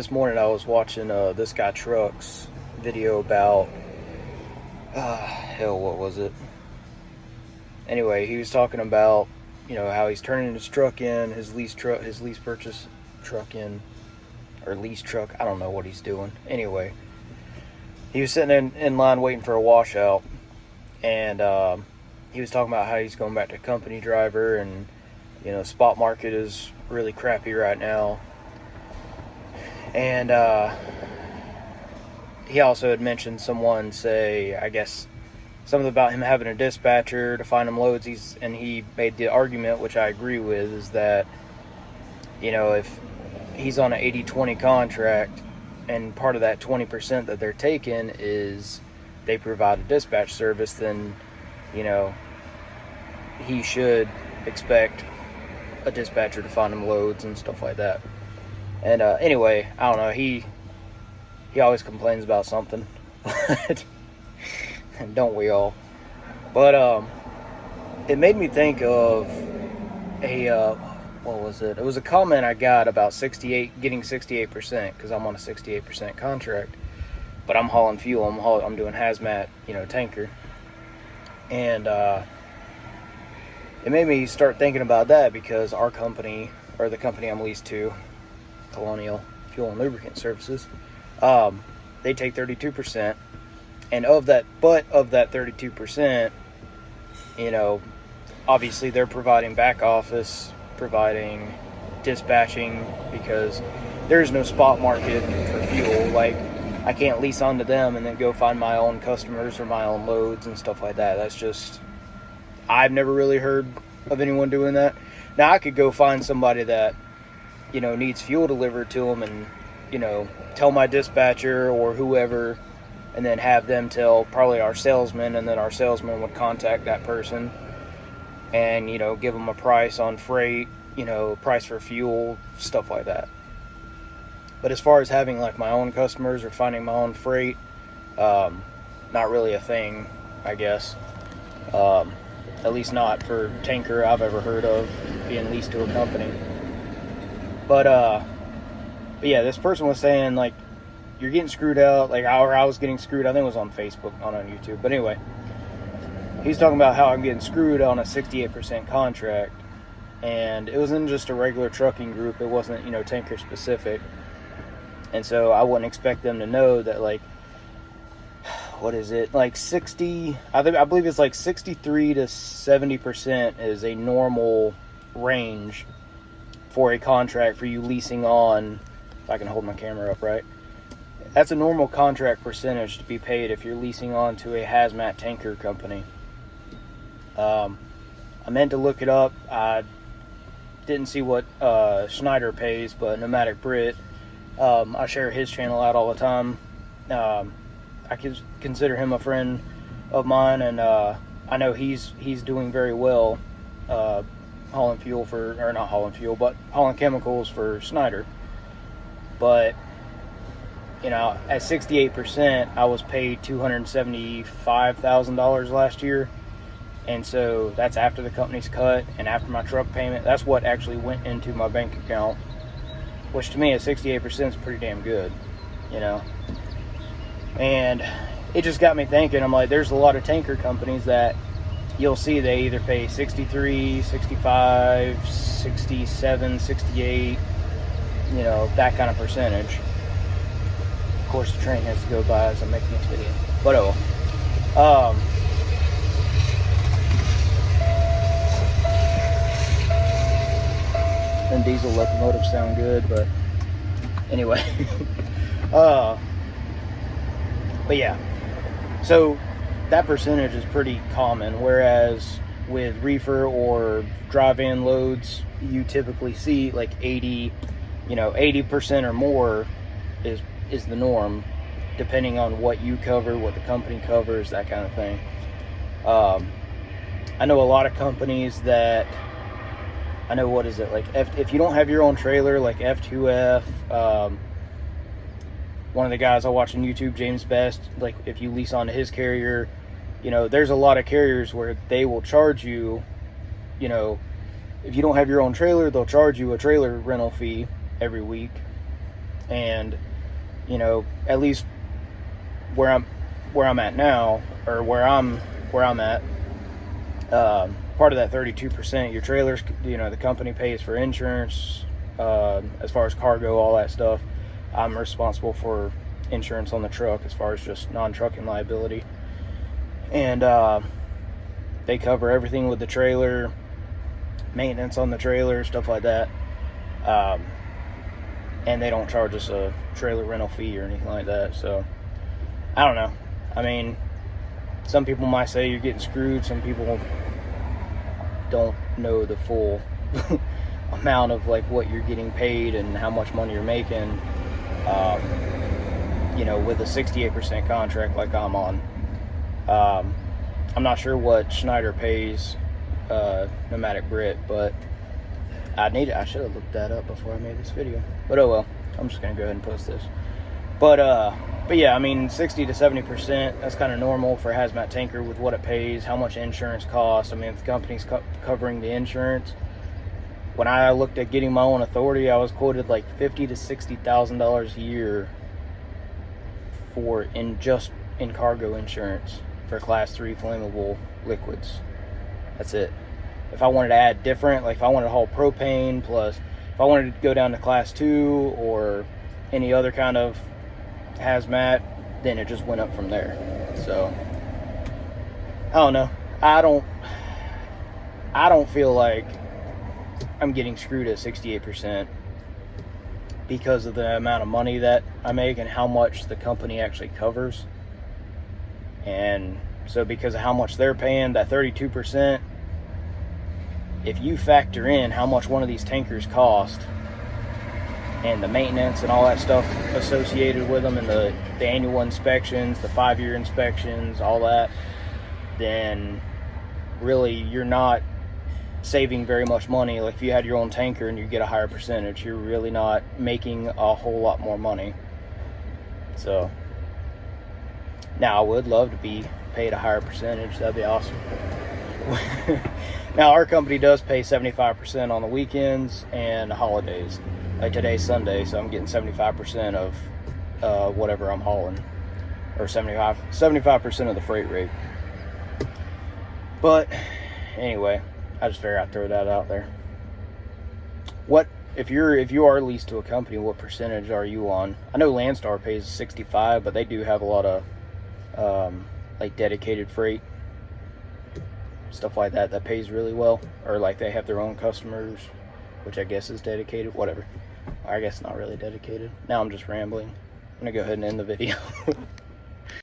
This morning I was watching this guy Truck's video about what was it? Anyway, he was talking about how he's turning his truck in, his lease purchase truck in, or lease truck. I don't know what he's doing. Anyway, he was sitting in line waiting for a washout, and he was talking about how he's going back to company driver, and spot market is really crappy right now. And he also had mentioned someone say, I guess, something about him having a dispatcher to find him loads. He made the argument, which I agree with, is that, if he's on an 80-20 contract, and part of that 20% that they're taking is they provide a dispatch service, then, he should expect a dispatcher to find him loads and stuff like that. And anyway, I don't know, he always complains about something. And don't we all? But it made me think of what was it? It was a comment I got about getting 68%, because I'm on a 68% contract, but I'm hauling fuel. I'm doing hazmat, tanker. And it made me start thinking about that, because our company, or the company I'm leased to, Colonial Fuel and Lubricant Services, they take 32%, and of that 32%, obviously they're providing back office, providing dispatching, because there's no spot market for fuel. Like, I can't lease onto them and then go find my own customers or my own loads and stuff like that. That's just, I've never really heard of anyone doing that. Now, I could go find somebody that needs fuel delivered to them, and tell my dispatcher or whoever, and then have them tell probably our salesman, and then our salesman would contact that person and give them a price on freight, price for fuel, stuff like that. But as far as having like my own customers or finding my own freight, not really a thing, I guess. At least not for tanker I've ever heard of being leased to a company. But yeah, this person was saying, like, you're getting screwed out, like, I was getting screwed. I think it was on Facebook, not on YouTube. But anyway, he's talking about how I'm getting screwed on a 68% contract. And it wasn't just a regular trucking group. It wasn't, tanker specific. And so I wouldn't expect them to know that, like, what is it? Like 60, I believe it's like 63 to 70% is a normal range for a contract for you leasing on, if I can hold my camera up right. That's a normal contract percentage to be paid if you're leasing on to a hazmat tanker company. I meant to look it up. I didn't see what Schneider pays, but Nomadic Brit, I share his channel out all the time. I consider him a friend of mine, and I know he's doing very well, hauling fuel or not hauling fuel, but hauling chemicals for Schneider. But at 68%, I was paid $275,000 last year, and so that's after the company's cut and after my truck payment. That's what actually went into my bank account, which to me at 68% is pretty damn good, And it just got me thinking. I'm like, there's a lot of tanker companies that you'll see they either pay 63, 65, 67, 68, that kind of percentage. Of course, the train has to go by as I'm making this video. But and diesel locomotives sound good, but anyway. But yeah, so that percentage is pretty common, whereas with reefer or drive-in loads, you typically see like 80% or more is the norm, depending on what you cover, what the company covers, that kind of thing. I know a lot of companies that, like if you don't have your own trailer, like F2F, one of the guys I watch on YouTube, James Best, like if you lease onto his carrier, there's a lot of carriers where they will charge you, if you don't have your own trailer, they'll charge you a trailer rental fee every week. And you know, at least where I'm at now, or where I'm at, part of that 32%, your trailers, you know, the company pays for insurance, as far as cargo, all that stuff. I'm responsible for insurance on the truck as far as just non-trucking liability, and they cover everything with the trailer, maintenance on the trailer, stuff like that. And they don't charge us a trailer rental fee or anything like that. So I don't know. I mean, some people might say you're getting screwed. Some people don't know the full amount of like what you're getting paid and how much money you're making. You know, with a 68% contract like I'm on. I'm not sure what Schneider pays Pneumatic Brit, but I should have looked that up before I made this video. But oh well, I'm just gonna go ahead and post this. But yeah, I mean, 60 to 70%, that's kind of normal for a hazmat tanker with what it pays, how much insurance costs. I mean, if the company's covering the insurance. When I looked at getting my own authority, I was quoted like $50,000 to $60,000 a year in cargo insurance for Class 3 flammable liquids. That's it. If I wanted to add different, like if I wanted to haul propane, plus if I wanted to go down to Class 2 or any other kind of hazmat, then it just went up from there. So I don't know. I don't feel like I'm getting screwed at 68% because of the amount of money that I make and how much the company actually covers. And so because of how much they're paying, that 32%, if you factor in how much one of these tankers cost and the maintenance and all that stuff associated with them and the annual inspections, the 5-year inspections, all that, then really you're not saving very much money. Like if you had your own tanker and you get a higher percentage, you're really not making a whole lot more money. So now I would love to be paid a higher percentage. That'd be awesome. Now our company does pay 75% on the weekends and holidays. Like today's Sunday, so I'm getting 75% of whatever I'm hauling, or 75% of the freight rate. But anyway, I just figured I'd throw that out there. What if you are leased to a company? What percentage are you on? I know Landstar pays 65, but they do have a lot of like dedicated freight, stuff like that pays really well, or like they have their own customers, which I guess is dedicated. Whatever. I guess not really dedicated. Now I'm just rambling. I'm gonna go ahead and end the video.